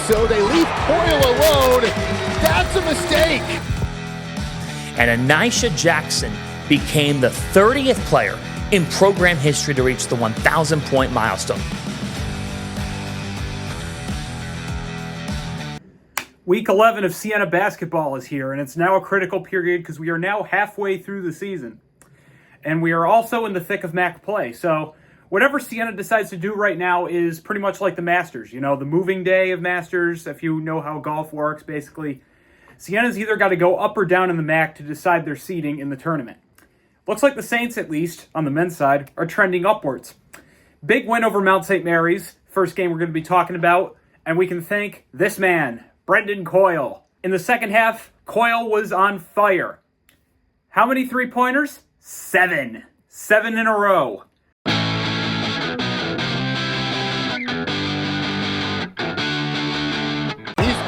so they leave Coyle alone. That's a mistake. And Anisha Jackson became the 30th player in program history to reach the 1,000-point milestone. Week 11 of Siena basketball is here, and it's now a critical period because we are now halfway through the season. And we are also in the thick of MAAC play. So whatever Siena decides to do right now is pretty much like the Masters. You know, the moving day of Masters, if you know how golf works, basically. Siena's either got to go up or down in the MAAC to decide their seeding in the tournament. Looks like the Saints, at least, on the men's side, are trending upwards. Big win over Mount St. Mary's, first game we're going to be talking about, and we can thank this man, Brendan Coyle. In the second half, Coyle was on fire. How many three-pointers? 7. 7 in a row. He's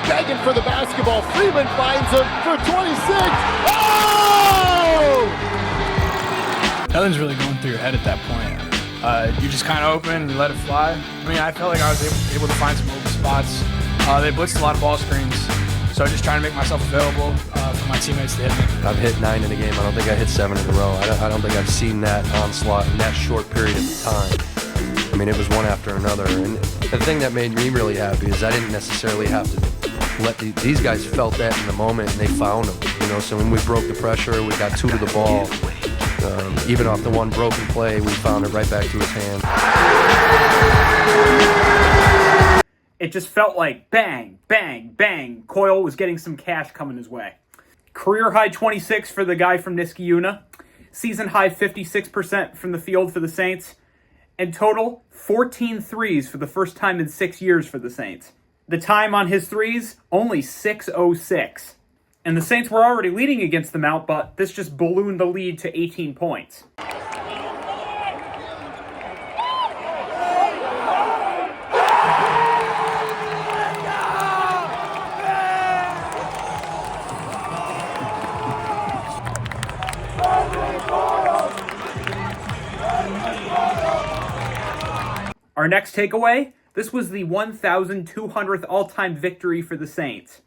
begging for the basketball. Freeman finds him for 26. Oh! Nothing's really going through your head at that point. You just kind of open and let it fly. I mean, I felt like I was able to find some open spots. They blitzed a lot of ball screens, so just trying to make myself available for my teammates to hit me. I've hit 9 in a game. I don't think I hit 7 in a row. I don't think I've seen that onslaught in that short period of time. I mean, it was one after another. And the thing that made me really happy is I didn't necessarily have to let these guys felt that in the moment, and they found them. You know, so when we broke the pressure, we got 2 to the ball. Even off the one broken play, we found it right back to his hand. It just felt like bang, bang, bang. Coyle was getting some cash coming his way. Career high 26 for the guy from Iona. Season high 56% from the field for the Saints. And total 14 threes for the first time in 6 years for the Saints. The time on his threes, only 6:06. And the Saints were already leading against the Mount, but this just ballooned the lead to 18 points. Our next takeaway, this was the 1,200th all-time victory for the Saints.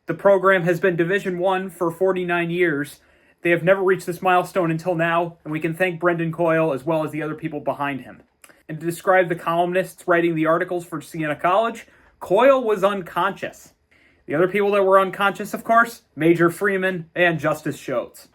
The program has been Division I for 49 years. They have never reached this milestone until now, and we can thank Brendan Coyle as well as the other people behind him. And to describe the columnists writing the articles for Siena College, Coyle was unconscious. The other people that were unconscious, of course, Major Freeman and Justice Schultz.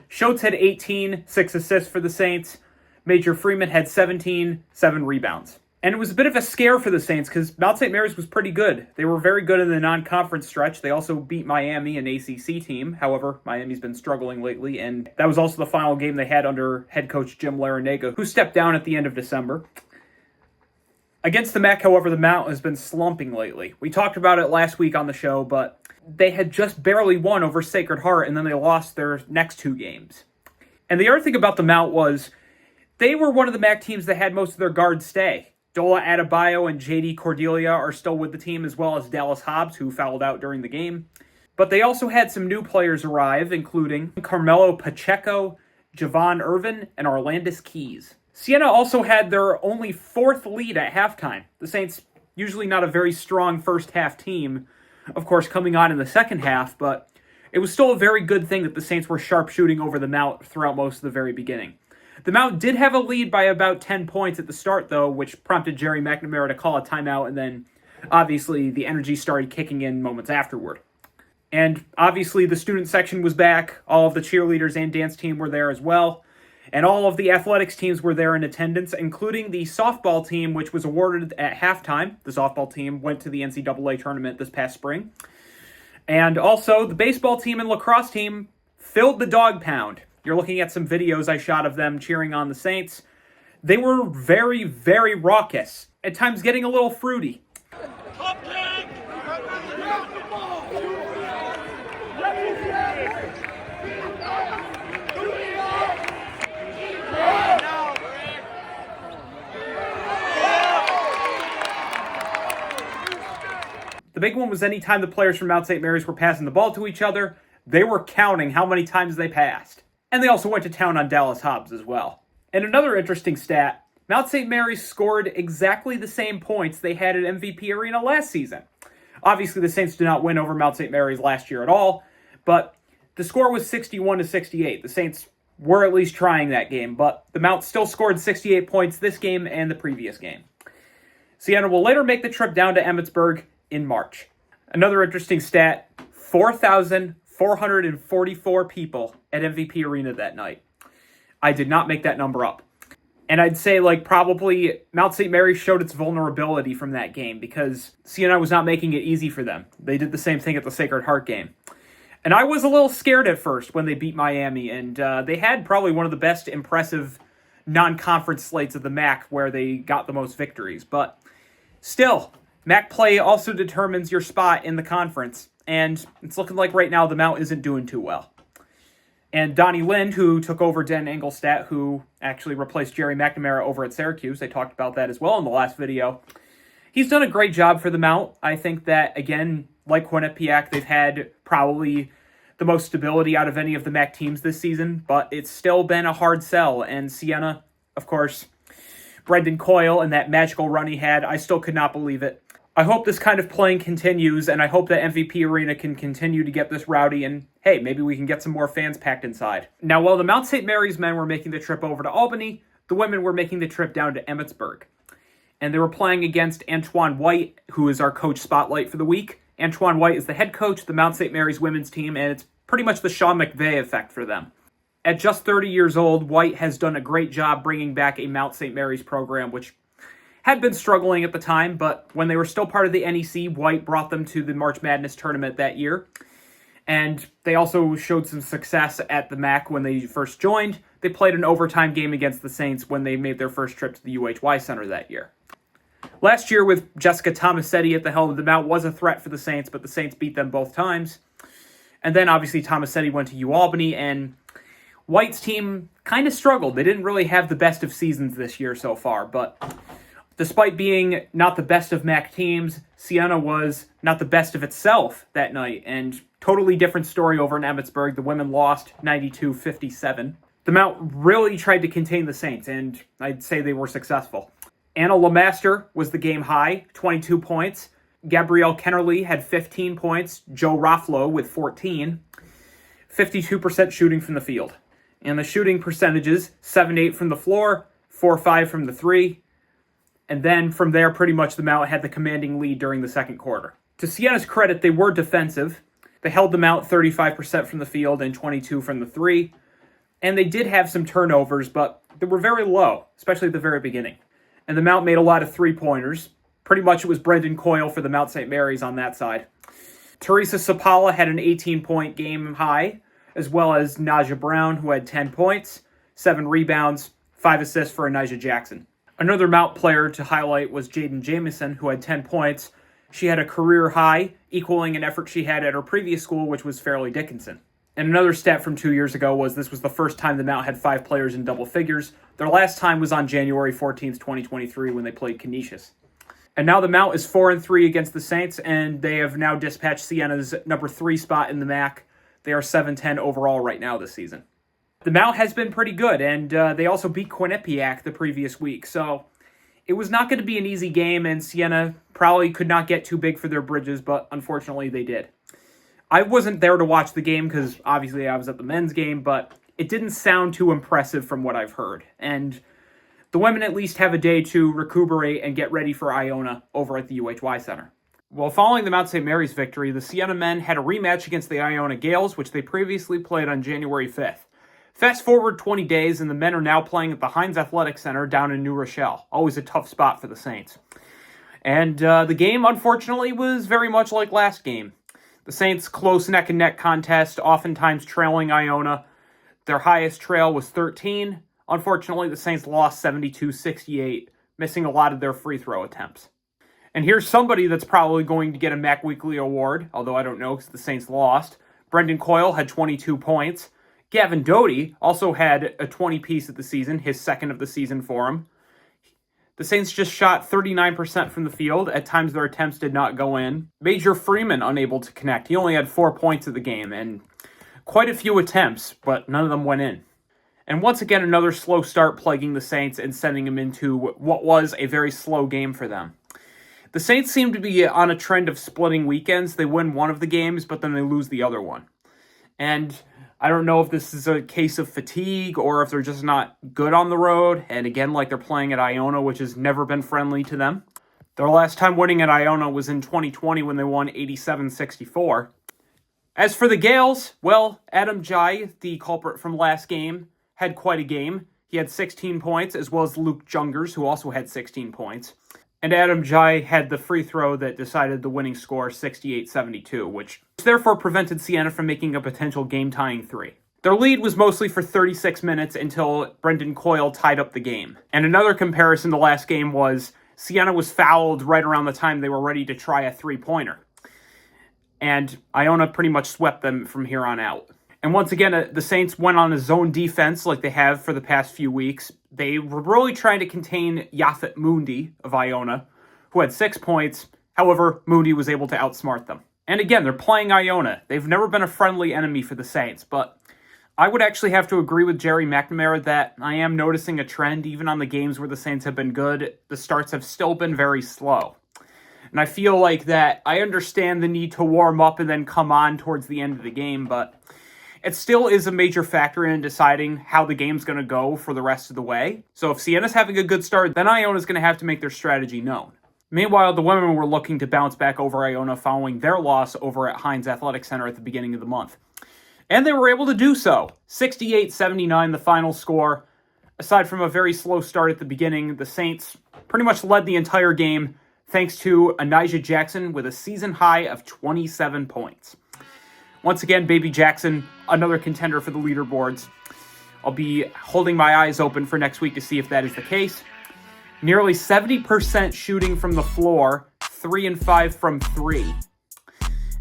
Schultz had 18, 6 assists for the Saints. Major Freeman had 17, 7 rebounds. And it was a bit of a scare for the Saints because Mount St. Mary's was pretty good. They were very good in the non-conference stretch. They also beat Miami, an ACC team. However, Miami's been struggling lately, and that was also the final game they had under head coach Jim Larinaga, who stepped down at the end of December. Against the MAAC, however, the Mount has been slumping lately. We talked about it last week on the show, but they had just barely won over Sacred Heart, and then they lost their next 2 games. And the other thing about the Mount was they were one of the MAAC teams that had most of their guards stay. Dola Adebayo and J.D. Cordelia are still with the team, as well as Dallas Hobbs, who fouled out during the game. But they also had some new players arrive, including Carmelo Pacheco, Javon Irvin, and Orlandis Keys. Siena also had their only 4th lead at halftime. The Saints, usually not a very strong first-half team, of course, coming on in the second half, but it was still a very good thing that the Saints were sharpshooting over the Mount throughout most of the very beginning. The Mount did have a lead by about 10 points at the start, though, which prompted Gerry McNamara to call a timeout, and then, obviously, the energy started kicking in moments afterward. And, obviously, the student section was back. All of the cheerleaders and dance team were there as well. And all of the athletics teams were there in attendance, including the softball team, which was awarded at halftime. The softball team went to the NCAA tournament this past spring. And also, the baseball team and lacrosse team filled the dog pound. You're looking at some videos I shot of them cheering on the Saints. They were very, very raucous, at times getting a little fruity. The big one was anytime the players from Mount St. Mary's were passing the ball to each other, they were counting how many times they passed. And they also went to town on Dallas Hobbs as well. And another interesting stat, Mount St. Mary's scored exactly the same points they had at MVP Arena last season. Obviously, the Saints did not win over Mount St. Mary's last year at all, but the score was 61-68. The Saints were at least trying that game, but the Mount still scored 68 points this game and the previous game. Siena will later make the trip down to Emmitsburg in March. Another interesting stat, 4,444 people at MVP Arena that night. I did not make that number up. And I'd say probably Mount St. Mary's showed its vulnerability from that game because Siena was not making it easy for them. They did the same thing at the Sacred Heart game. And I was a little scared at first when they beat Miami, and they had probably one of the best impressive non-conference slates of the MAAC where they got the most victories. But still, MAAC play also determines your spot in the conference, and it's looking like right now the Mount isn't doing too well. And Donnie Lind, who took over Den Engelstadt, who actually replaced Gerry McNamara over at Syracuse, I talked about that as well in the last video, he's done a great job for the Mount. I think that, again, like Quinnipiac, they've had probably the most stability out of any of the MAAC teams this season, but it's still been a hard sell. And Siena, of course, Brendan Coyle and that magical run he had, I still could not believe it. I hope this kind of playing continues, and I hope that MVP Arena can continue to get this rowdy, and hey, maybe we can get some more fans packed inside. Now, while the Mount St. Mary's men were making the trip over to Albany, the women were making the trip down to Emmitsburg. And they were playing against Antoine White, who is our coach spotlight for the week. Antoine White is the head coach of the Mount St. Mary's women's team, and it's pretty much the Sean McVay effect for them. At just 30 years old, White has done a great job bringing back a Mount St. Mary's program, which had been struggling at the time, but when they were still part of the NEC, White brought them to the March Madness tournament that year. And they also showed some success at the MAAC when they first joined. They played an overtime game against the Saints when they made their first trip to the UHY Center that year. Last year, with Jessica Tomasetti at the helm of the Mount, was a threat for the Saints, but the Saints beat them both times. And then, obviously, Tomasetti went to UAlbany, and White's team kind of struggled. They didn't really have the best of seasons this year so far, but despite being not the best of MAAC teams, Siena was not the best of itself that night, and totally different story over in Emmitsburg. The women lost 92-57. The Mount really tried to contain the Saints, and I'd say they were successful. Anna Lemaster was the game high, 22 points. Gabrielle Kennerly had 15 points. Joe Rafflo with 14. 52% shooting from the field. And the shooting percentages, 7-8 from the floor, 4-5 from the three. And then from there, pretty much the Mount had the commanding lead during the second quarter. To Siena's credit, they were defensive. They held the Mount 35% from the field and 22 from the three. And they did have some turnovers, but they were very low, especially at the very beginning. And the Mount made a lot of three-pointers. Pretty much it was Brendan Coyle for the Mount St. Mary's on that side. Teresa Sapala had an 18-point game high, as well as Naja Brown, who had 10 points, 7 rebounds, 5 assists for Anijah Jackson. Another Mount player to highlight was Jaden Jamieson, who had 10 points. She had a career high, equaling an effort she had at her previous school, which was Fairleigh Dickinson. And another stat from 2 years ago was this was the first time the Mount had 5 players in double figures. Their last time was on January 14th, 2023, when they played Canisius. And now the Mount is 4-3 against the Saints, and they have now dispatched Siena's number 3 spot in the MAAC. They are 7-10 overall right now this season. The Mount has been pretty good, and they also beat Quinnipiac the previous week. So it was not going to be an easy game, and Siena probably could not get too big for their bridges, but unfortunately they did. I wasn't there to watch the game because obviously I was at the men's game, but it didn't sound too impressive from what I've heard. And the women at least have a day to recuperate and get ready for Iona over at the UHY Center. Well, following the Mount St. Mary's victory, the Siena men had a rematch against the Iona Gales, which they previously played on January 5th. Fast forward 20 days, and the men are now playing at the Heinz Athletic Center down in New Rochelle. Always a tough spot for the Saints. And the game, unfortunately, was very much like last game. The Saints' close neck-and-neck contest, oftentimes trailing Iona. Their highest trail was 13. Unfortunately, the Saints lost 72-68, missing a lot of their free throw attempts. And here's somebody that's probably going to get a MAAC Weekly Award, although I don't know because the Saints lost. Brendan Coyle had 22 points. Gavin Doty also had a 20-piece of the season, his second of the season for him. The Saints just shot 39% from the field. At times, their attempts did not go in. Major Freeman unable to connect. He only had 4 points of the game and quite a few attempts, but none of them went in. And once again, another slow start plaguing the Saints and sending them into what was a very slow game for them. The Saints seem to be on a trend of splitting weekends. They win one of the games, but then they lose the other one. And I don't know if this is a case of fatigue or if they're just not good on the road. And again, like they're playing at Iona, which has never been friendly to them. Their last time winning at Iona was in 2020 when they won 87-64. As for the Gales, well, Adam Jai, the culprit from last game, had quite a game. He had 16 points, as well as Luke Jungers, who also had 16 points. And Adam Jai had the free throw that decided the winning score, 68-72, which therefore prevented Siena from making a potential game-tying three. Their lead was mostly for 36 minutes until Brendan Coyle tied up the game. And another comparison to last game was Siena was fouled right around the time they were ready to try a three-pointer. And Iona pretty much swept them from here on out. And once again, the Saints went on a zone defense like they have for the past few weeks. They were really trying to contain Yafet Mundi of Iona, who had 6 points. However, Mundi was able to outsmart them. And again, they're playing Iona. They've never been a friendly enemy for the Saints, but I would actually have to agree with Gerry McNamara that I am noticing a trend. Even on the games where the Saints have been good, the starts have still been very slow. And I feel like that I understand the need to warm up and then come on towards the end of the game, but it still is a major factor in deciding how the game's going to go for the rest of the way. So if Siena's having a good start, then Iona's going to have to make their strategy known. Meanwhile, the women were looking to bounce back over Iona following their loss over at Heinz Athletic Center at the beginning of the month. And they were able to do so. 68-79, the final score. Aside from a very slow start at the beginning, the Saints pretty much led the entire game thanks to Anijah Jackson with a season high of 27 points. Once again, Baby Jackson, another contender for the leaderboards. I'll be holding my eyes open for next week to see if that is the case. Nearly 70% shooting from the floor, 3 and 5 from 3.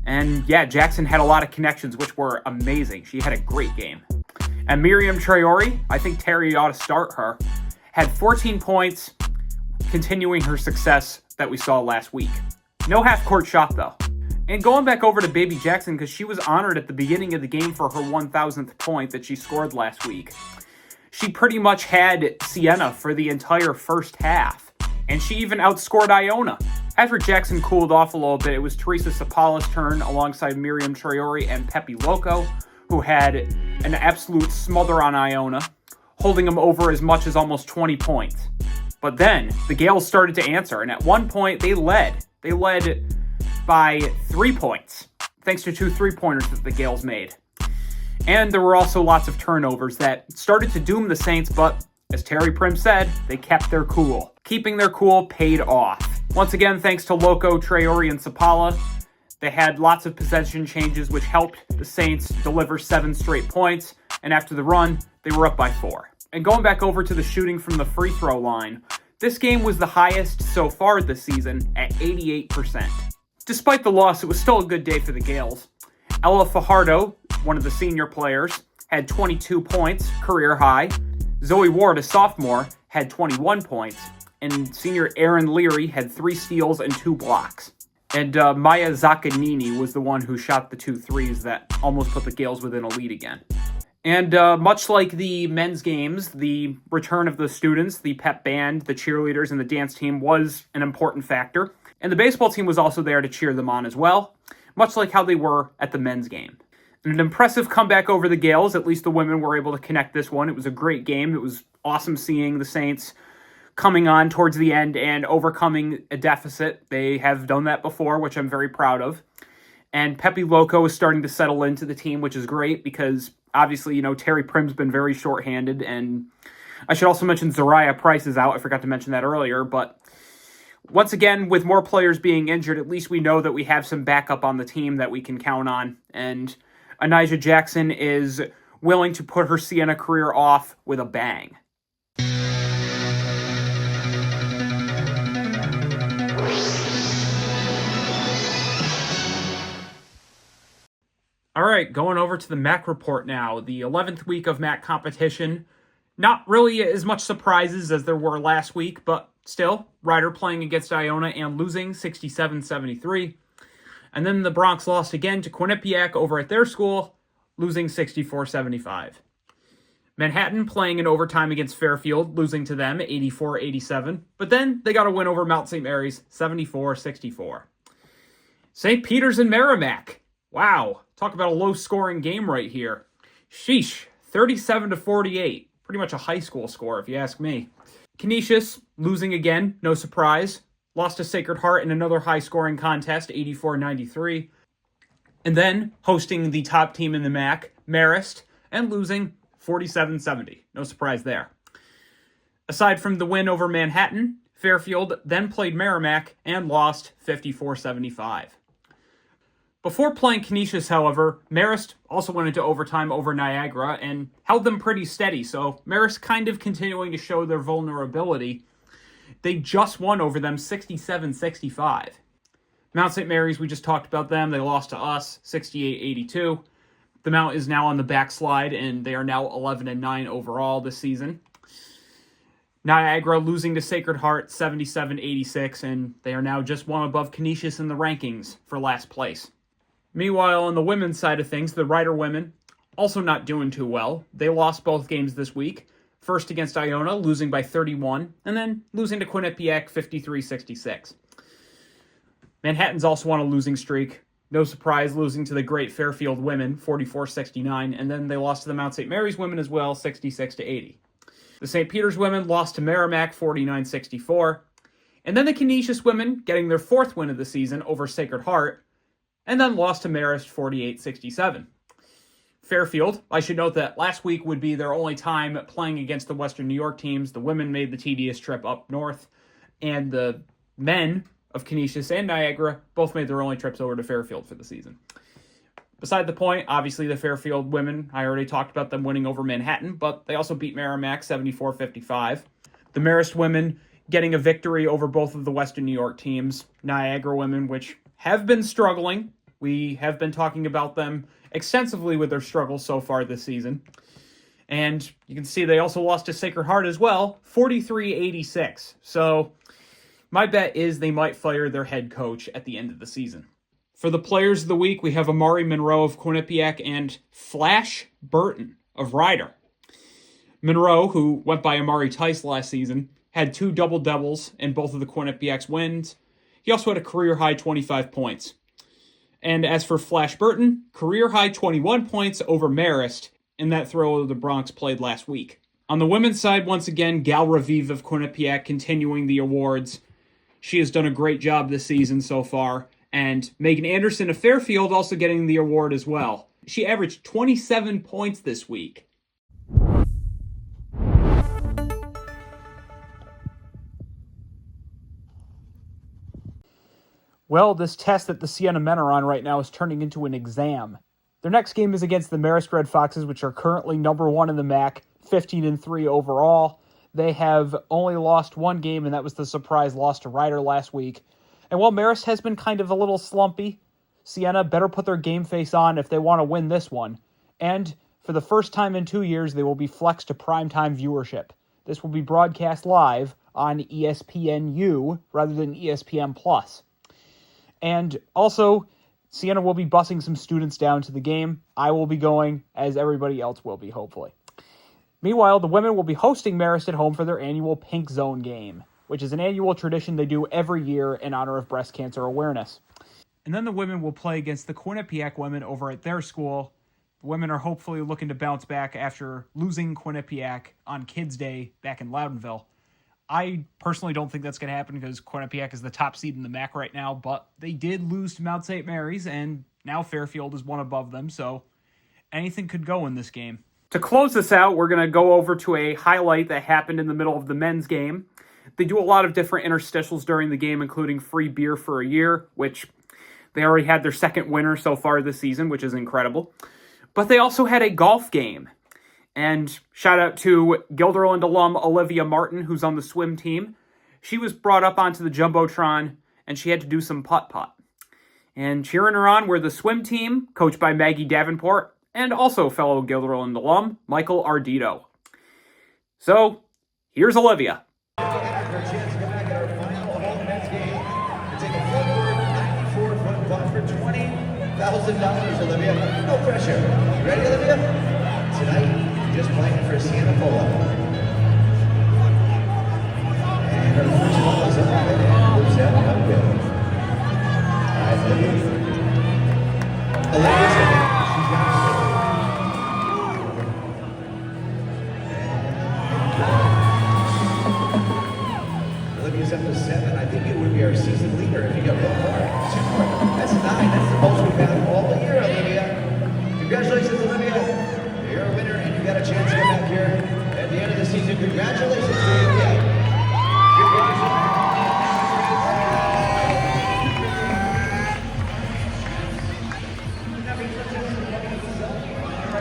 And yeah, Jackson had a lot of connections, which were amazing. She had a great game. And Miriam Traore, I think Terry ought to start her, had 14 points, continuing her success that we saw last week. No half-court shot, though. And going back over to Baby Jackson, because she was honored at the beginning of the game for her 1,000th point that she scored last week. She pretty much had Siena for the entire first half. And she even outscored Iona. After Jackson cooled off a little bit, it was Teresa Sapala's turn alongside Miriam Traore and Pepe Loco, who had an absolute smother on Iona, holding them over as much as almost 20 points. But then, the Gales started to answer, and at one point, they led. They led by 3 points, thanks to 2 3-pointers that the Gales made. And there were also lots of turnovers that started to doom the Saints, but as Terry Primm said, they kept their cool. Keeping their cool paid off. Once again, thanks to Loco, Traore, and Sapala, they had lots of possession changes, which helped the Saints deliver 7 straight points, and after the run, they were up by 4. And going back over to the shooting from the free throw line, this game was the highest so far this season at 88%. Despite the loss, it was still a good day for the Gales. Ella Fajardo, one of the senior players, had 22 points, career high. Zoe Ward, a sophomore, had 21 points. And senior Aaron Leary had 3 steals and 2 blocks. And Maya Zaccanini was the one who shot the 2 threes that almost put the Gales within a lead again. And much like the men's games, the return of the students, the pep band, the cheerleaders, and the dance team was an important factor. And the baseball team was also there to cheer them on as well, much like how they were at the men's game. And an impressive comeback over the Gales. At least the women were able to connect this one. It was a great game. It was awesome seeing the Saints coming on towards the end and overcoming a deficit. They have done that before, which I'm very proud of. And Pepe Loco is starting to settle into the team, which is great because obviously, you know, Terry Primm's been very shorthanded. And I should also mention Zariah Price is out. I forgot to mention that earlier, but once again, with more players being injured, at least we know that we have some backup on the team that we can count on. And Anijah Jackson is willing to put her Siena career off with a bang. All right, going over to the MAAC report now. The 11th week of MAAC competition. Not really as much surprises as there were last week, but still, Rider playing against Iona and losing 67-73. And then the Bronx lost again to Quinnipiac over at their school, losing 64-75. Manhattan playing in overtime against Fairfield, losing to them 84-87. But then they got a win over Mount St. Mary's, 74-64. St. Peter's and MAAC. Wow, talk about a low-scoring game right here. Sheesh, 37-48. Pretty much a high school score, if you ask me. Canisius losing again, no surprise. Lost to Sacred Heart in another high-scoring contest, 84-93. And then hosting the top team in the MAAC, Marist, and losing 47-70. No surprise there. Aside from the win over Manhattan, Fairfield then played MAAC and lost 54-75. Before playing Canisius, however, Marist also went into overtime over Niagara and held them pretty steady, so Marist kind of continuing to show their vulnerability. They just won over them 67-65. Mount St. Mary's, we just talked about them. They lost to us 68-82. The Mount is now on the backslide, and they are now 11-9 overall this season. Niagara losing to Sacred Heart 77-86, and they are now just one above Canisius in the rankings for last place. Meanwhile, on the women's side of things, the Rider women also not doing too well. They lost both games this week. First against Iona, losing by 31, and then losing to Quinnipiac 53-66. Manhattan's also on a losing streak. No surprise, losing to the great Fairfield women 44-69, and then they lost to the Mount St. Mary's women as well, 66-80. The St. Peter's women lost to MAAC 49-64, and then the Canisius women getting their fourth win of the season over Sacred Heart, and then lost to Marist 48-67. Fairfield, I should note that last week would be their only time playing against the Western New York teams. The women made the tedious trip up north, and the men of Canisius and Niagara both made their only trips over to Fairfield for the season. Beside the point, obviously the Fairfield women, I already talked about them winning over Manhattan, but they also beat MAAC 74-55. The Marist women getting a victory over both of the Western New York teams. Niagara women, which have been struggling. We have been talking about them extensively with their struggles so far this season. And you can see they also lost to Sacred Heart as well, 43-86. So my bet is they might fire their head coach at the end of the season. For the players of the week, we have Amari Monroe of Quinnipiac and Flash Burton of Rider. Monroe, who went by Amari Tice last season, had 2 double-doubles in both of the Quinnipiac's wins. He also had a career-high 25 points. And as for Flash Burton, career-high 21 points over Marist in that throw the Bronx played last week. On the women's side, once again, Gal Raviv of Quinnipiac continuing the awards. She has done a great job this season so far. And Megan Anderson of Fairfield also getting the award as well. She averaged 27 points this week. Well, this test that the Siena men are on right now is turning into an exam. Their next game is against the Marist Red Foxes, which are currently number 1 in the MAAC, 15-3 overall. They have only lost 1 game, and that was the surprise loss to Rider last week. And while Marist has been kind of a little slumpy, Siena better put their game face on if they want to win this one. And for the first time in 2 years, they will be flexed to primetime viewership. This will be broadcast live on ESPNU rather than ESPN+. And also, Siena will be busing some students down to the game. I will be going, as everybody else will be, hopefully. Meanwhile, the women will be hosting Marist at home for their annual Pink Zone game, which is an annual tradition they do every year in honor of breast cancer awareness. And then the women will play against the Quinnipiac women over at their school. The women are hopefully looking to bounce back after losing Quinnipiac on Kids Day back in Loudonville. I personally don't think that's going to happen because Quinnipiac is the top seed in the MAAC right now, but they did lose to Mount St. Mary's, and now Fairfield is one above them, so anything could go in this game. To close this out, we're going to go over to a highlight that happened in the middle of the men's game. They do a lot of different interstitials during the game, including free beer for a year, which they already had their second winner so far this season, which is incredible. But they also had a golf game. And shout out to Guilderland alum Olivia Martin, who's on the swim team. She was brought up onto the Jumbotron, and she had to do some putt-putt. And cheering her on were the swim team, coached by Maggie Davenport, and also fellow Guilderland alum, Michael Ardito. So, here's Olivia. $1,000, Olivia. No pressure. You ready, Olivia? Tonight, just playing for Siena Polo. And her first ball is up.